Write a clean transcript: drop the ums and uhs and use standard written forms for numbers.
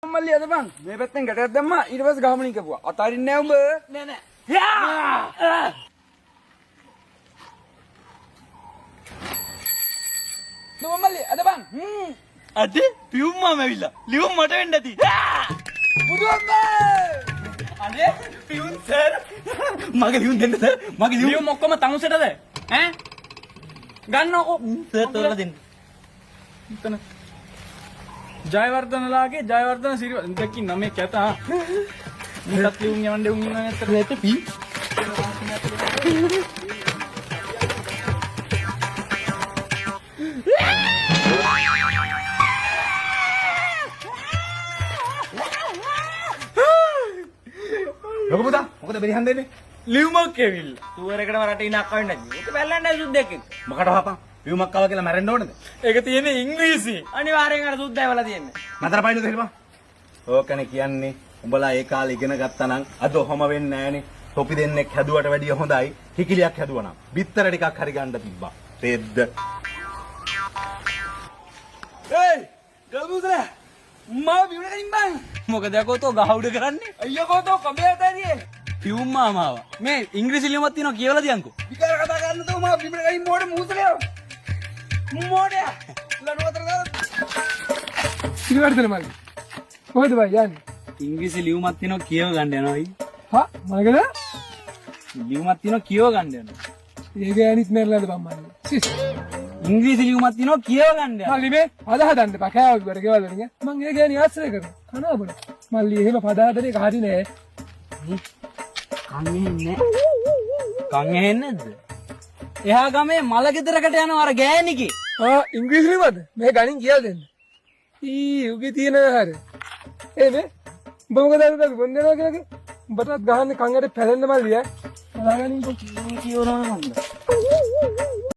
මල්ලි අද බං මේ පැත්තෙන් ගැටයක් දැම්මා ඊට පස්සේ ගහමනින් කපුවා අතාරින්නේ නැහැ උඹ නෑ යා මල්ලි අද බං අද පියුම් මාම ඇවිල්ලා ලියුම් මට වෙන්න ඇති බුදුම්ම අනේ පියුම් සර් මගේ ලියුම් දෙන්න සර් මගේ ලියුම් ඔක්කොම තමුසෙටද ඈ ගන්නකො සර් තෝරලා දෙන්න එතන ජයවර්ධනලාගේ ජයවර්ධන සිරිවර්ධන දෙකකින් නමේ කැත මුලත් ලියුම් යවන්න දෙවුන් ඉන්නවා නැත්තර නේද පී ලොකු පුතා මොකද බෙරිහන් දෙන්නේ? ලියුමක් ඇවිල්ලා තුවර එකටම රට ඉනක් කවන්න නැති ඒක බැලන්නේ සුද්දෙක් එක්ක මොකට හපන්? විවුමක් ආවා කියලා මැරෙන්න ඕනද? ඒක තියෙන්නේ ඉංග්‍රීසි අනිවාර්යෙන් අර සුද්දා වෙලා තියෙන්නේ නතර පයින්ද තේරෙපන්. ඕකනේ කියන්නේ උඹලා ඒ කාලේ ඉගෙන ගත්තා නම් අද ඔහම වෙන්නේ නැහනේ. තොපි දෙන්නෙක් හැදුවට වැඩිය හොඳයි. හිකිලියක් හැදුවා නම්. බිත්තර ටිකක් හරි ගන්න තිබ්බා. තේද්ද? ඒයි ගමුසලා මම බිවුන කලින් බං මොකද යකෝ තෝ ගහවුඩ කරන්නේ අයියෝ කොතෝ කඹේ ඇතරියේ පියුම් මාමාව මේ ඉංග්‍රීසි ලියුමක් තියෙනවා කියවලා දියන්කෝ විකාර කතා කරන්න තෝ මම බිවුන කලින් මොඩේ මූසලේ මොඩේ ලනුවතර දාලා සිරිවර්ධන මල්ලි කොහෙද බයි යන්නේ? ඉංග්‍රීසි ලියුමක් තියෙනවා කියව ගන්න යනවා අයි හා මලකද? ලියුමක් තියෙනවා කියව ගන්න යනවා ඒක ඇනිත් මැරලාද බං මල්ලි? සිස් ඉංග්‍රීසි ලියුමක් තියෙනවා කියව ගන්න යනවා මල්ලි මේ පද හදන්න එපා කෑවක් වල ගෙවල් වලින් මං ඒ ගෑණි ආශ්‍රය කරනවා කනවා බල මල්ලි එහෙම පද හදන එක හරි නෑ කන් ඇහෙන්නේ කන් ඇහෙන්නේ නැද්ද එහා ගමේ මල ගෙදරකට යනවා අර ගෑණිකේ ආ ඉංග්‍රීසි ලියවද මේ ගණන් කියලා දෙන්න ඊ උගේ තියෙන හරි ඒ මේ උඹ මොකද අද බොන්දේනවා කියලාගේ උඹටත් ගහන්නේ කන් ඇට පැලෙන්න මල්ලි ඈ බලාගනින්කෝ කියවනවා නේද